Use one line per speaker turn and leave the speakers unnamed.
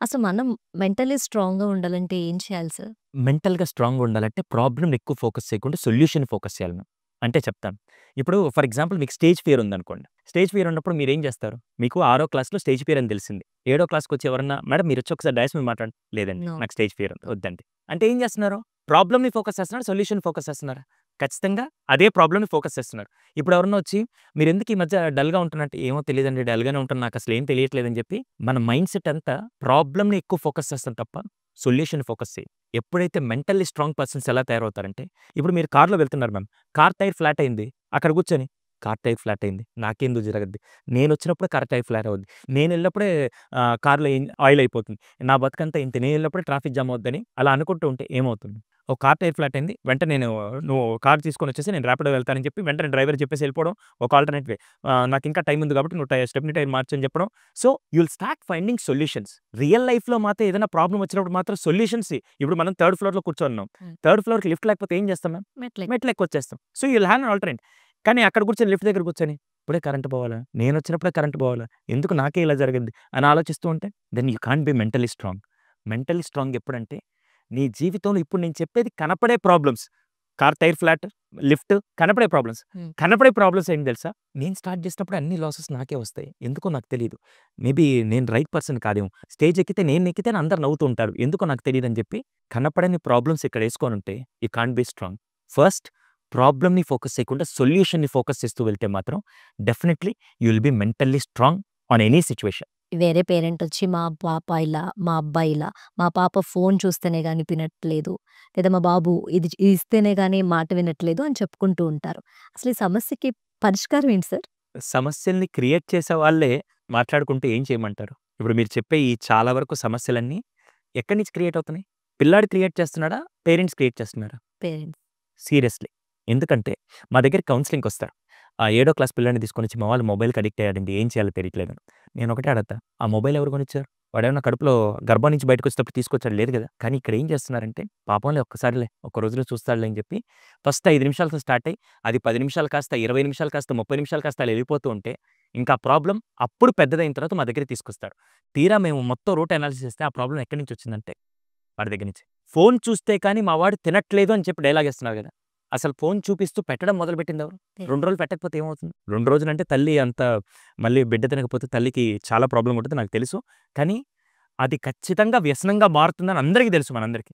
అసలు మనం మెంటల్లీ స్ట్రాంగ్‌గా ఉండాలంటే ఏం చేయాలి సార్?
మెంటల్‌గా స్ట్రాంగ్‌గా ఉండాలంటే ప్రాబ్లమ్‌ని ఎక్కువ ఫోకస్ చేయకుండా సొల్యూషన్ ఫోకస్ చేయాలి మనం. అంటే చెప్తాను. ఇప్పుడు ఫర్ ఎగ్జాంపుల్ మీకు స్టేజ్ ఫియర్ ఉందనుకోండి. స్టేజ్ ఫియర్ ఉన్నప్పుడు మీరేం చేస్తారు? మీకు ఆరో క్లాస్‌లో స్టేజ్ ఫియర్ అని తెలిసింది. ఏడో క్లాస్‌కొచ్చి ఎవరన్నా మేడం మీరొచ్చి ఒకసారి డయాస్ మీద మాట్లాడండి. లేదండి
నో.
నాకు స్టేజ్ ఫియర్ ఉంది. వద్దండి. అంటే ఏం చేస్తున్నారు? ప్రాబ్లమ్‌ని ఫోకస్ చేస్తున్నారా? సొల్యూషన్ ఫోకస్ చేస్తున్నారా? ఖచ్చితంగా అదే ప్రాబ్లమ్‌ని ఫోకస్ చేస్తున్నారు. ఇప్పుడు ఎవరన్నా వచ్చి మీరెందుకు ఈ మధ్య డల్‌గా ఉంటున్నట్టు, ఏమో తెలీదండి డల్‌గానే ఉంటున్నా నాకసలు ఏం తెలియట్లేదని చెప్పి మన మైండ్ సెట్ అంతా ప్రాబ్లమ్‌ని ఎక్కువ ఫోకస్ చేస్తాం తప్ప సొల్యూషన్ ఫోకస్ చేయం. ఎప్పుడైతే మెంటల్లీ స్ట్రాంగ్ పర్సన్స్ ఎలా తయారవుతారంటే, ఇప్పుడు మీరు కార్‌లో వెళ్తున్నారు మ్యామ్. కార్ టైర్ ఫ్లాట్ అయింది. అక్కడ కూర్చొని, కార్ టైర్ ఫ్లాట్ అయింది. నాకెందుకు జరగద్ది? నేనొచ్చినప్పుడే కార్ టైర్ ఫ్లాట్ అవుద్ది. నేనెళ్ళినప్పుడే కార్‌లో ఆయిల్ అయిపోతుంది. నా బతుకంతా ఇంతే. నేనెళ్ళినప్పుడే ట్రాఫిక్ జామ్ అవుద్దని అలా అనుకుంటూ ఉంటే ఏమవుతుంది? ఒక కార్ టైర్ ఫ్లాట్ అయింది. వెంటనే నువ్వు కార్ తీసుకొనొచ్చేసేయి నేను ర్యాపిడో వెళ్తానని చెప్పి వెంటనే డ్రైవర్ చెప్పేసి ఎళ్ళిపోవడం. ఒక ఆల్టర్‌నేట్ వే. నాకింకా టైమ్ ఉంది కాబట్టి నువ్వు స్టెప్నీ టైర్ మార్చు అని చెప్పడం. So, you will start finding solutions. Real లైఫ్‌లో మాత్రం ఏదైనా ప్రాబ్లమ్ వచ్చినప్పుడు మాత్రం సొల్యూషన్స్ ఇప్పుడు మనం థర్డ్ ఫ్లోర్‌లో కూర్చొనున్నాం.
హ్మ్.
థర్డ్ ఫ్లోర్‌కి లిఫ్ట్ లేకపోతే ఏం చేస్తాం మ్యామ్?
మెట్లెక్కి.
మెట్లెక్కొచ్చేస్తాం. So, you will have an alternate. కానీ అక్కడ కూర్చొని లిఫ్ట్ దగ్గర కూర్చొని, ఇప్పుడే కరెంట్ పోవాలా? నేనొచ్చినప్పుడే కరెంట్ పోవాలా? ఎందుకు నాకే ఇలా జరిగింది? అని ఆలోచిస్తూ ఉంటే then you can't be mentally strong. Mentally strong ఎప్పుడంటే నీ జీవితంలో ఇప్పుడు నేను చెప్పేది కనపడే problems. Car tyre flat, lift కనపడే ప్రాబ్లమ్స్.
హ్మ్.
కనపడే ప్రాబ్లమ్స్ ఏంటి తెలుసా? నేను స్టార్ట్ చేసినప్పుడు అన్ని లాసెస్ నాకే వస్తాయి. ఎందుకో నాకు తెలీదు. మేబీ నేను రైట్ పర్సన్ కాదేమో. స్టేజ్ ఎక్కితే నేనెక్కితేనే అందరూ నవ్వుతూ ఉంటారు. ఎందుకో నాకు తెలీదని చెప్పి కనపడని ప్రాబ్లమ్స్ ఇక్కడ యేసుకొనుంటే you can't be strong. First ప్రాబ్లమ్‌ని ఫోకస్ చేయకుండా సొల్యూషన్‌ని ఫోకస్ చేస్తూ వెళ్తే మాత్రం definitely you will be mentally strong on any situation.
వేరే పేరెంట్ వచ్చి మా పాప ఇలా, మా అబ్బాయి ఇలా, మా పాప ఫోను చూస్తేనే గాని వినట్లేదు. లేదా మా బాబు ఇది ఇస్తేనే గాని మాట వినట్లేదు అని చెప్పుకుంటూ ఉంటారు. అసలు ఈ సమస్యకి పరిష్కారం ఏంటి సార్?
సమస్యల్ని క్రియేట్ చేసే వాళ్ళే మాట్లాడుకుంటే ఏం చేయమంటారు? ఇప్పుడు మీరు చెప్పే ఈ చాలా వరకు సమస్యలన్నీ ఎక్కడి నుంచి క్రియేట్ అవుతున్నాయి? పిల్లాడు క్రియేట్ చేస్తున్నాడా? పేరెంట్స్ క్రియేట్ చేస్తున్నారా?
పేరెంట్స్.
సీరియస్‌లీ. ఎందుకంటే మా దగ్గర కౌన్సెలింగ్‌కొస్తారు. ఆ ఏడో క్లాస్ పిల్లాడిని తీసుకొనొచ్చి మా వాళ్ళు మొబైల్‌కి అడిక్ట్ అయ్యాడండి. ఏం చేయాలో తెలియట్లేదని. నేను ఒకటే అడుగుతా. ఆ మొబైల్ ఎవరు కొనిచ్చారు? వాడేమన్నా కడుపులో గర్భం నుంచి బయటకొచ్చేటప్పుడు తీసుకొచ్చాడా? లేదు గదా! కానీ ఇక్కడ ఏం చేస్తున్నారంటే పాపంలే ఒక్కసారిలే ఒక్క రోజులో చూస్తాడులే అని చెప్పి ఫస్ట్ 5 నిమిషాలతో స్టార్ట్ అయ్యి అది 10 నిమిషాలు కాస్త 20 నిమిషాలు కాస్త 30 నిమిషాలు కాస్త అలా వెళ్ళిపోతూ ఉంటే ఇంకా ఆ ప్రాబ్లమ్ అప్పుడు పెద్దదయిన తర్వాత మా దగ్గరికి తీసుకొస్తాడు. తీరా మేము మొత్తం రూట్ అనాలిసిస్ చేస్తే ఆ ప్రాబ్లమ్ ఎక్కడి నుంచి వచ్చిందంటే వాడి దగ్గర నుంచి. ఫోను చూస్తే కానీ మా వాడు తినట్లేదు అని చెప్పి డైలాగ్ ఏస్తున్నారు గదా! అసలు ఫోను చూపిస్తూ పెట్టడం మొదలుపెట్టిందెవరు? 2 రోజులు పెట్టకపోతే ఏమవుతుంది? 2 రోజులంటే తల్లి అంత మళ్ళీ బిడ్డ తినకపోతే తల్లికి చాలా ప్రాబ్లమ్ ఉంటది నాకు తెలుసు. కానీ అది ఖచ్చితంగా వ్యసనంగా మారుతుందని అందరికీ తెలుసు మనందరికీ.